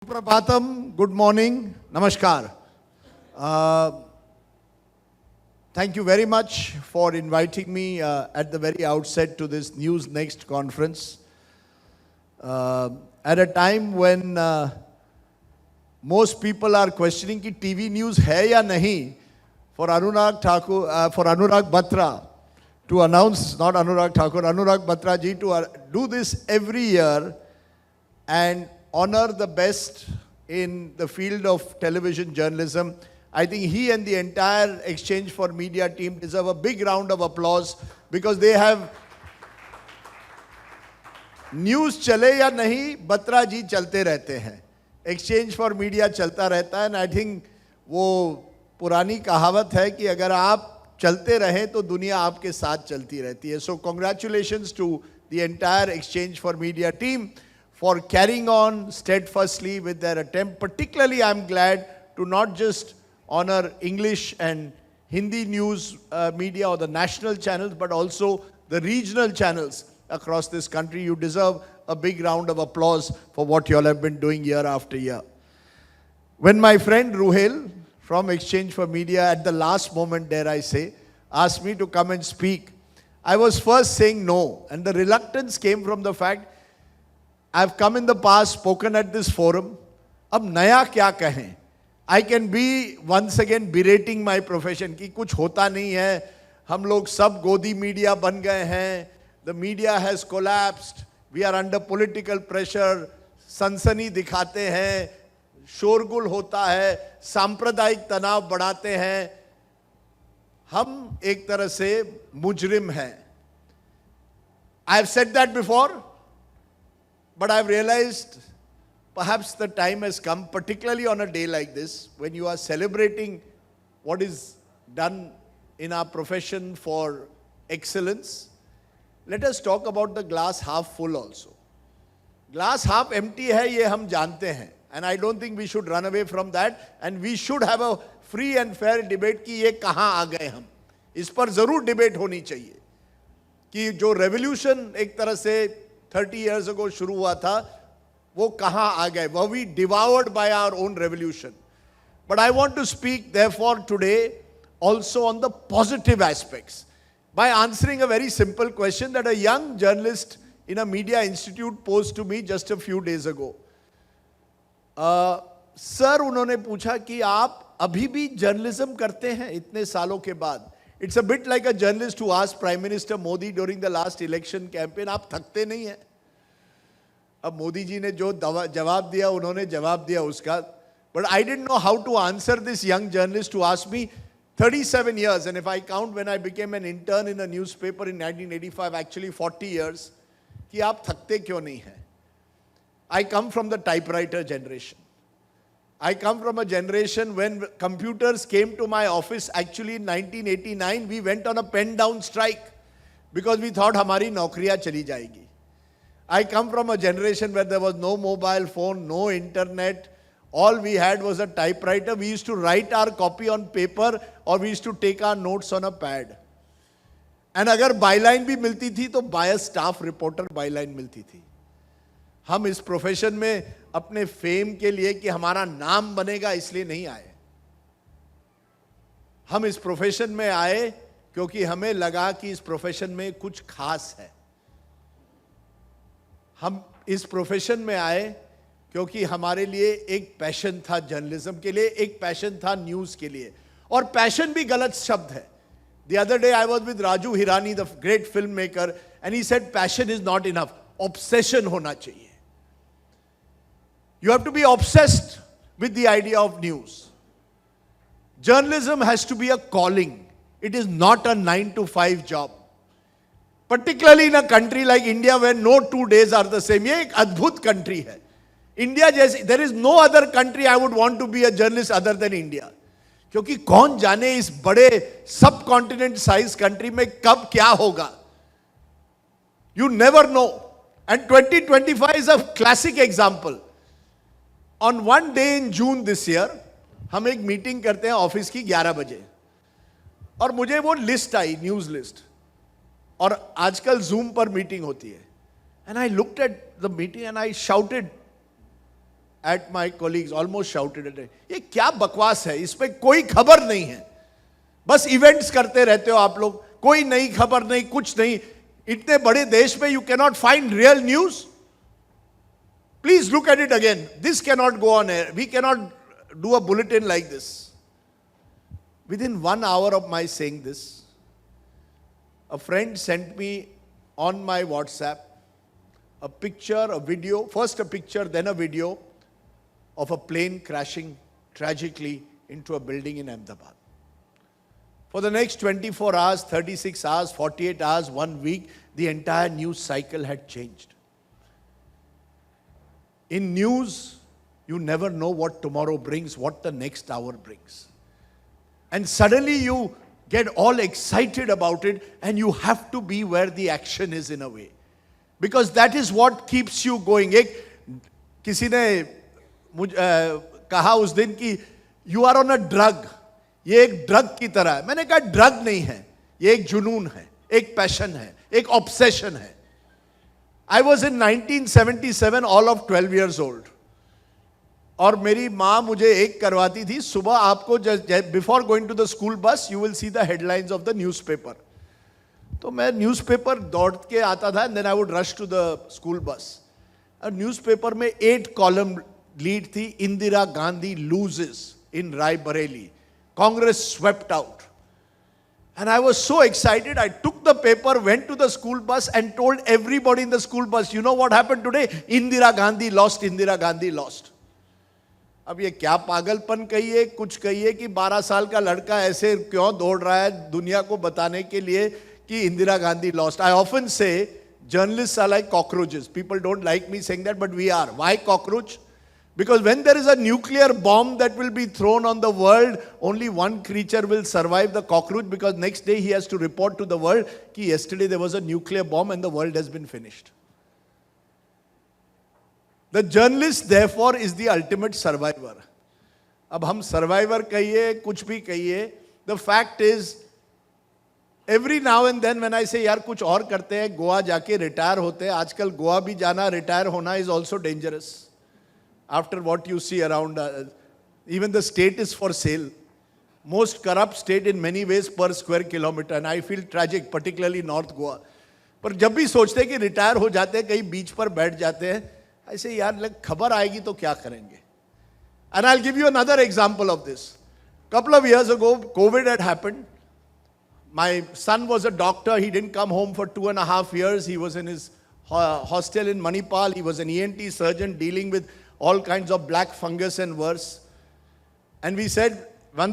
Prapatam, good morning, namaskar. Thank you very much for inviting me at the very outset to this News Next conference. At a time when most people are questioning कि TV news है या नहीं, for Anurag Batra to announce, not Anurag Thakur, Anurag Batra ji to do this every year and honor the best in the field of television journalism. I think he and the entire Exchange for Media team deserve a big round of applause because they have news चले या नहीं, बत्रा जी चलते रहते हैं. Exchange for Media चलता रहता है. And I think वो पुरानी कहावत है कि अगर आप चलते रहें तो दुनिया आपके साथ चलती रहती है. So congratulations to the entire Exchange for Media team for carrying on steadfastly with their attempt. Particularly, I'm glad to not just honor English and Hindi news media or the national channels, but also the regional channels across this country. You deserve a big round of applause for what you all have been doing year after year. When my friend Ruhel from Exchange for Media, at the last moment, dare I say, asked me to come and speak, I was first saying no. And the reluctance came from the fact I've come in the past, spoken at this forum. अब नया क्या कहें? I can be once again berating my profession कि कुछ होता नहीं है, हम लोग सब गोदी मीडिया बन गए हैं, the media has collapsed, we are under political pressure, सनसनी दिखाते हैं, शोरगुल होता है, सांप्रदायिक तनाव बढ़ाते हैं, हम एक तरह से मुजरिम हैं. I have said that before. But I've realized perhaps the time has come, particularly on a day like this, when you are celebrating what is done in our profession for excellence. Let us talk about the glass half full also. Glass half empty है ये हम जानते हैं. And I don't think we should run away from that. And we should have a free and fair debate कि ये कहाँ आ गए हम. इस पर ज़रूर debate होनी चाहिए कि जो revolution एक तरह से 30 years ago शुरू हुआ था, वो कहाँ आ गए? Were we devoured by our own revolution? But I want to speak therefore today also on the positive aspects by answering a very simple question that a young journalist in a media institute posed to me just a few days ago. Sir, उन्होंने पूछा कि आप अभी भी journalism करते हैं इतने सालों के बाद. It's a bit like a journalist who asked Prime Minister Modi during the last election campaign, आप थकते नहीं हैं? अब मोदी जी ने जो जवाब दिया, उन्होंने जवाब दिया उसका. But I didn't know how to answer this young journalist who asked me 37 years, and if I count when I became an intern in a newspaper in 1985, actually 40 years, कि आप थकते क्यों नहीं हैं? I come from the typewriter generation. I come from a generation when computers came to my office. Actually, in 1989, we went on a pen down strike because we thought हमारी नौकरियां चली जाएगी. I come from a generation where there was no mobile phone, no internet. All we had was a typewriter. We used to write our copy on paper or we used to take our notes on a pad. And अगर byline भी मिलती थी तो by a staff reporter byline मिलती थी. हम इस profession में अपने फेम के लिए कि हमारा नाम बनेगा इसलिए नहीं आए. हम इस प्रोफेशन में आए क्योंकि हमें लगा कि इस प्रोफेशन में कुछ खास है. हम इस प्रोफेशन में आए क्योंकि हमारे लिए एक पैशन था जर्नलिज्म के लिए, एक पैशन था न्यूज के लिए. और पैशन भी गलत शब्द है. The other day I was with Raju Hirani, the great filmmaker, and he said passion is not enough. Obsession होना चाहिए. You have to be obsessed with the idea of news. Journalism has to be a calling. It is not a 9 to 5 job. Particularly in a country like India where no 2 days are the same. ये एक अद्भुत country है. India जैसे, there is no other country I would want to be a journalist other than India. क्योंकि कौन जाने इस बड़े subcontinent size country में कब क्या होगा? You never know. And 2025 is a classic example. On one day in June this year, हम एक मीटिंग करते हैं ऑफिस की 11 बजे. और मुझे वो लिस्ट आई, न्यूज लिस्ट. और आजकल जूम पर मीटिंग होती है. And I looked at the meeting and I shouted, at my colleagues, almost shouted at it. ये क्या बकवास है, इस पे कोई खबर नहीं है, बस इवेंट्स करते रहते हो आप लोग, कोई नई खबर नहीं, कुछ नहीं. इतने बड़े देश में you cannot find real news. Please look at it again. This cannot go on air. We cannot do a bulletin like this. Within 1 hour of my saying this, a friend sent me on my WhatsApp a picture, a video, first a picture, then a video of a plane crashing tragically into a building in Ahmedabad. For the next 24 hours, 36 hours, 48 hours, 1 week, the entire news cycle had changed. In news, you never know what tomorrow brings, what the next hour brings. And suddenly you get all excited about it, and you have to be where the action is in a way. Because that is what keeps you going. किसी ने कहा उस दिन कि you are on a drug. ये एक drug की तरह है. मैंने कहा ड्रग नहीं है, ये एक जुनून है, एक पैशन है, एक ऑब्सेशन है. I was in 1977, all of 12 years old. और मेरी माँ मुझे एक करवाती थी. सुबह आपको before going to the school bus you will see the headlines of the newspaper. तो मैं न्यूज़पेपर दौड़ के आता था, and then I would rush to the school bus. और न्यूज़पेपर में 8 कॉलम लीड थी, Indira Gandhi loses in Raebareli, Congress swept out. And I was so excited, I took the paper, went to the school bus and told everybody in the school bus, you know what happened today? Indira Gandhi lost, Indira Gandhi lost. अब ये क्या पागलपन कहिए, कुछ कहिए कि 12 साल का लड़का ऐसे क्यों दौड़ रहा है दुनिया को बताने के लिए कि Indira Gandhi lost. I often say journalists are like cockroaches. People don't like me saying that, but we are. Why cockroach? Because when there is a nuclear bomb that will be thrown on the world, only one creature will survive, the cockroach, because next day he has to report to the world that yesterday there was a nuclear bomb and the world has been finished. The journalist, therefore, is the ultimate survivor. अब हम survivor कहिए, कुछ भी कहिए, the fact is, every now and then when I say यार कुछ और करते हैं, गोवा जाके रिटायर होते हैं. आजकल गोवा भी जाना, रिटायर होना is also dangerous. After what you see around, even the state is for sale. Most corrupt state in many ways per square kilometer, and I feel tragic, particularly North Goa. पर जब भी सोचते हैं कि retire हो जाते हैं, कहीं बीच पर बैठ जाते हैं, ऐसे यार खबर आएगी तो क्या करेंगे. And I'll give you another example of this. Couple of years ago, COVID had happened. My son was a doctor. He didn't come home for 2.5 years. He was in his hostel in Manipal. He was an ENT surgeon dealing with all kinds of black fungus and worse. And we said, when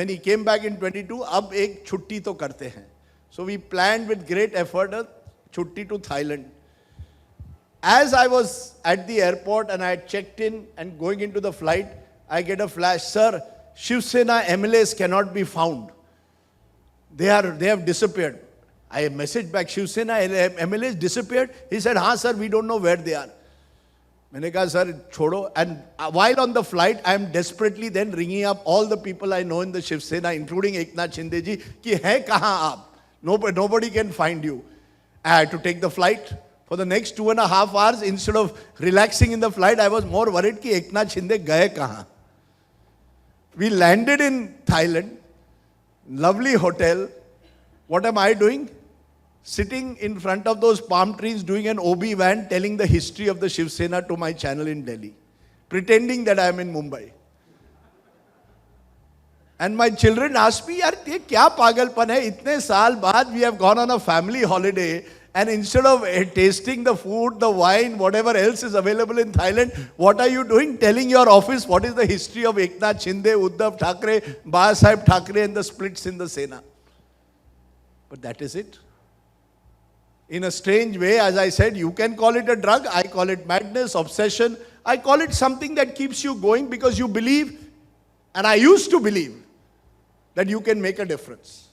he came back in 22, ab ek chutti to karte hain. So we planned with great effort a chutti to Thailand. As I was at the airport and I had checked in and going into the flight, I get a flash, sir, Shiv Sena MLAs cannot be found. They have disappeared. I messaged back, Shiv Sena MLAs disappeared? He said, हाँ sir, we don't know where they are. मैंने कहा sir छोड़ो. And while on the flight, I am desperately then ringing up all the people I know in the Shiv Sena, including Eknath Shinde ji, कि है कहाँ आप? Nobody can find you. I had to take the flight. For the next 2.5 hours, instead of relaxing in the flight, I was more worried कि Eknath Shinde गए कहाँ? We landed in Thailand, lovely hotel. What am I doing? Sitting in front of those palm trees doing an Obi-Wan telling the history of the Shiv Sena to my channel in Delhi, pretending that I am in Mumbai. And my children asked me, yaar, ye kya pagalpan hai? Itne saal baad we have gone on a family holiday, and instead of tasting the food, the wine, whatever else is available in Thailand, what are you doing? Telling your office what is the history of Eknath Shinde, Uddhav Thackeray, Babasaheb Thackeray and the splits in the Sena. But that is it. In a strange way, as I said, you can call it a drug. I call it madness, obsession. I call it something that keeps you going because you believe, and I used to believe, that you can make a difference.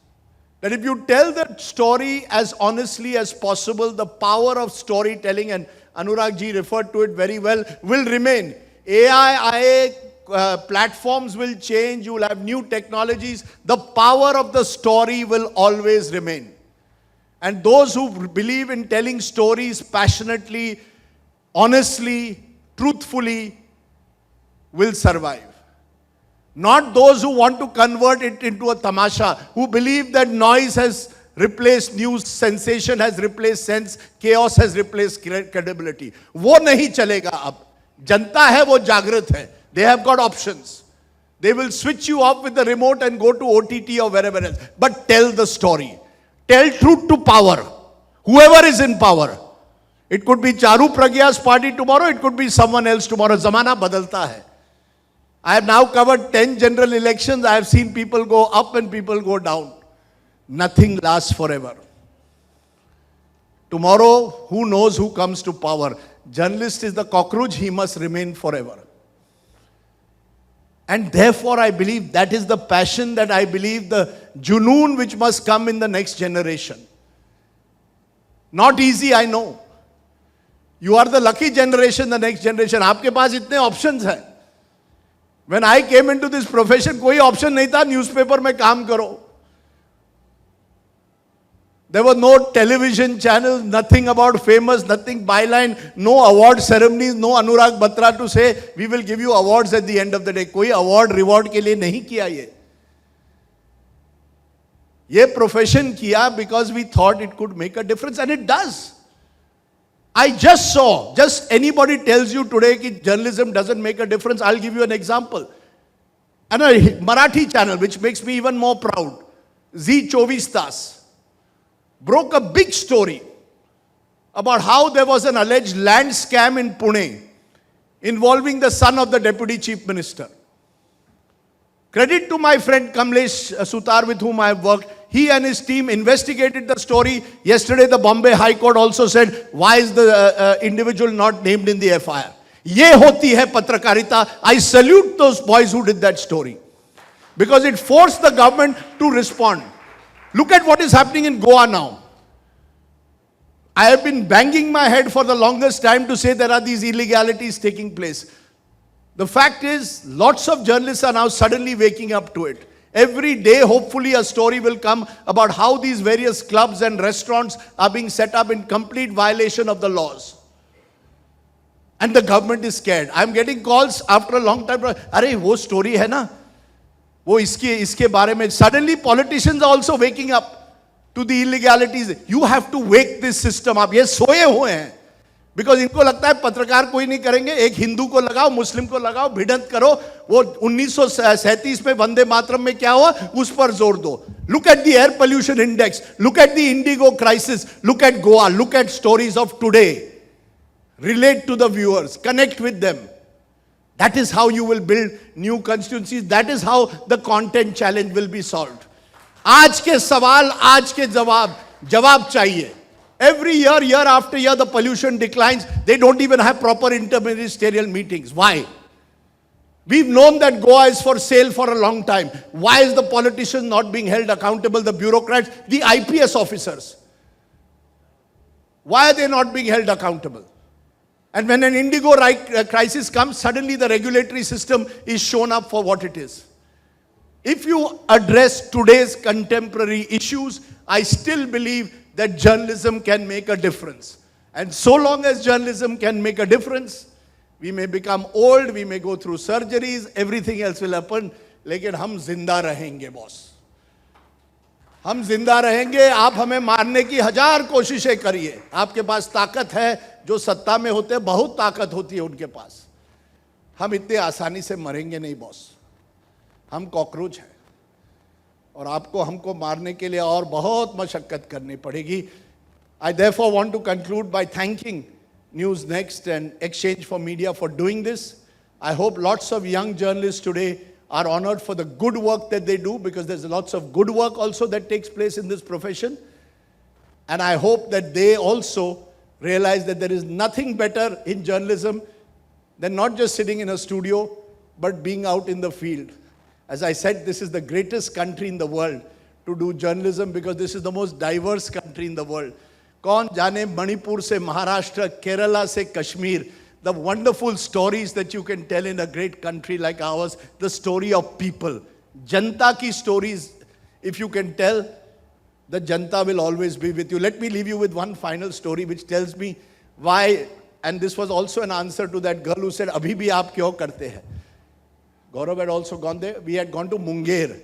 That if you tell the story as honestly as possible, the power of storytelling, and Anurag ji referred to it very well, will remain. AI, platforms will change. You will have new technologies. The power of the story will always remain. And those who believe in telling stories passionately, honestly, truthfully, will survive. Not those who want to convert it into a tamasha, who believe that noise has replaced news, sensation has replaced sense, chaos has replaced credibility. वो नहीं चलेगा अब. जनता है वो जागृत है. They have got options. They will switch you off with the remote and go to OTT or wherever else. But tell the story. Tell truth to power. Whoever is in power. It could be Charu Pragya's party tomorrow. It could be someone else tomorrow. Zamana badalta hai. I have now covered 10 general elections. I have seen people go up and people go down. Nothing lasts forever. Tomorrow, who knows who comes to power? Journalist is the cockroach. He must remain forever. And therefore, I believe that is the passion, that I believe the junoon which must come in the next generation. Not easy, I know. You are the lucky generation, the next generation. आपके पास इतने options हैं. When I came into this profession, कोई option नहीं था, newspaper में काम करो. There were no television channels, nothing about famous, nothing byline, no award ceremonies, no Anurag Batra to say, we will give you awards at the end of the day. कोई award, reward के लिए नहीं किया ये. ये profession किया because we thought it could make a difference, and it does. I just saw, just anybody tells you today that journalism doesn't make a difference, I'll give you an example. And a Marathi channel, which makes me even more proud, Zee 24 Tas, broke a big story about how there was an alleged land scam in Pune involving the son of the Deputy Chief Minister. Credit to my friend Kamlesh Sutar, with whom I have worked. He and his team investigated the story. Yesterday, the Bombay High Court also said, why is the individual not named in the FIR? Ye hoti hai patrakarita. I salute those boys who did that story. Because it forced the government to respond. Look at what is happening in Goa now. I have been banging my head for the longest time to say there are these illegalities taking place. The fact is, lots of journalists are now suddenly waking up to it. Every day, hopefully, a story will come about how these various clubs and restaurants are being set up in complete violation of the laws. And the government is scared. I'm getting calls after a long time. Arey, wo story hai na? Wo iske baare mein. Suddenly, politicians are also waking up to the illegalities. You have to wake this system up. Ye soye hue hain. Because इनको लगता है पत्रकार कोई नहीं करेंगे, एक हिंदू को लगाओ, मुस्लिम को लगाओ, भिड़ंत करो. वो 1937 में वंदे मातरम में क्या हुआ, उस पर जोर दो. Look at the air pollution index. Look at the indigo crisis. Look at Goa. Look at stories of today. Relate to the viewers. Connect with them. That is how you will build new constituencies. That is how the content challenge will be solved. आज के सवाल, आज के जवाब चाहिए. Every year, year after year, the pollution declines. They don't even have proper interministerial meetings. Why? We've known that Goa is for sale for a long time. Why is the politicians not being held accountable? The bureaucrats, the IPS officers. Why are they not being held accountable? And when an indigo crisis comes, suddenly the regulatory system is shown up for what it is. If you address today's contemporary issues, I still believe that journalism can make a difference. And so long as journalism can make a difference, we may become old, we may go through surgeries, everything else will happen, लेकिन हम जिंदा रहेंगे boss. हम जिंदा रहेंगे. आप हमें मारने की 1000 कोशिशें करिए. आपके पास ताकत है. जो सत्ता में होते हैं, बहुत ताकत होती है उनके पास. हम इतने आसानी से मरेंगे नहीं बॉस. हम कॉकरोच हैं. और आपको हमको मारने के लिए और बहुत मशक्कत करनी पड़ेगी. I therefore want to conclude by thanking News Next and Exchange for Media for doing this. I hope lots of young journalists today are honored for the good work that they do, because there's lots of good work also that takes place in this profession. And I hope that they also realize that there is nothing better in journalism than not just sitting in a studio, but being out in the field. As I said, this is the greatest country in the world to do journalism, because this is the most diverse country in the world. कौन जाने मणिपुर से महाराष्ट्र, केरला से Kashmir, the wonderful stories that you can tell in a great country like ours, the story of people. Janta ki stories, if you can tell, the Janta will always be with you. Let me leave you with one final story which tells me why, and this was also an answer to that girl who said, Abhi bhi aap kyo karte hai? Gaurav had also gone there. We had gone to Munger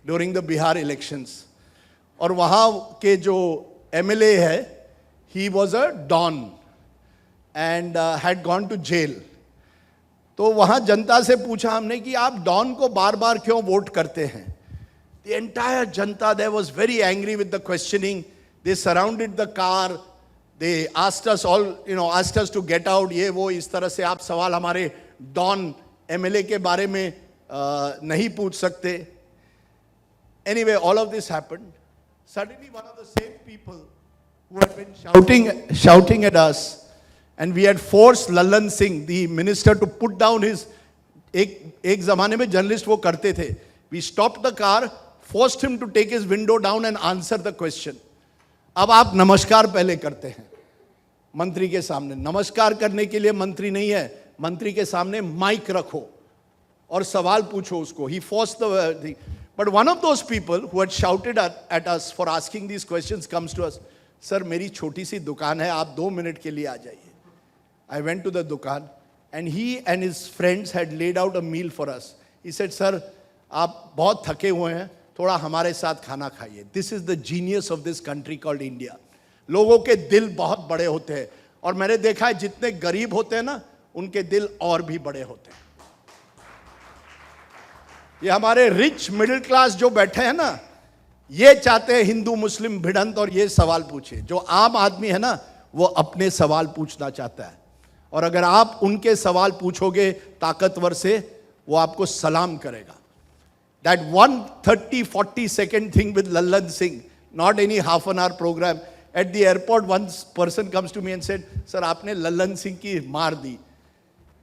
during the Bihar elections. और वहाँ के जो MLA है, he was a don and had gone to jail. तो वहाँ जनता से पूछा हमने कि आप डॉन को बार बार क्यों वोट करते हैं? The entire Janata there was very angry with the questioning. They surrounded the car. They asked us all, asked us to get out. ये वो इस तरह से आप सवाल हमारे डॉन MLA के बारे में नहीं पूछ सकते. Anyway, all of this happened. Suddenly, one of the same people who had been shouting at us, and we had forced Lallan Singh, the minister, to put down his. एक ज़माने में journalist वो करते थे. We stopped the car, forced him to take his window down and answer the question. अब आप नमस्कार पहले करते हैं मंत्री के सामने. नमस्कार करने के लिए मंत्री नहीं है, मंत्री के सामने माइक रखो और सवाल पूछो उसको. He forced the thing. But one of those people who had shouted at us for asking these questions comes to us. Sir, मेरी छोटी सी दुकान है, आप 2 मिनट के लिए आ जाइए. I went to the दुकान and he and his friends had laid out a meal for us. He said, Sir, आप बहुत थके हुए हैं, थोड़ा हमारे साथ खाना खाइए. This is the genius of this country called India. लोगों के दिल बहुत बड़े होते हैं और मैंने देखा है जितने गरीब होते हैं ना, उनके दिल और भी बड़े होते हैं. ये हमारे रिच मिडिल क्लास जो बैठे हैं ना, ये चाहते हैं हिंदू मुस्लिम भिड़ंत और ये सवाल पूछे. जो आम आदमी है ना, वो अपने सवाल पूछना चाहता है. और अगर आप उनके सवाल पूछोगे ताकतवर से, वो आपको सलाम करेगा. That 1:30-40 second thing with Lallan Singh, not any half an hour program. At the airport, one person comes to me and said, Sir, आपने Lallan Singh की मार दी.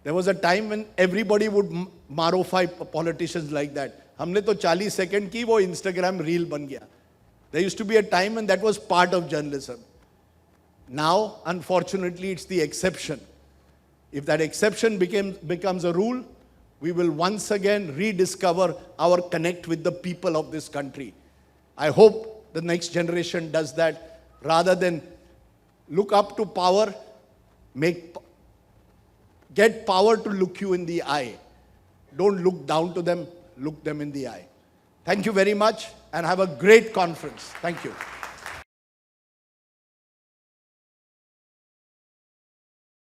There was a time when everybody would marify politicians like that. हमने तो 40 second की, वो Instagram reel बन गया. There used to be a time when that was part of journalism. Now, unfortunately, it's the exception. If that exception becomes a rule, we will once again rediscover our connect with the people of this country. I hope the next generation does that. Rather than look up to power, get power to look you in the eye. Don't look down to them, look them in the eye. Thank you very much and have a great conference. Thank you.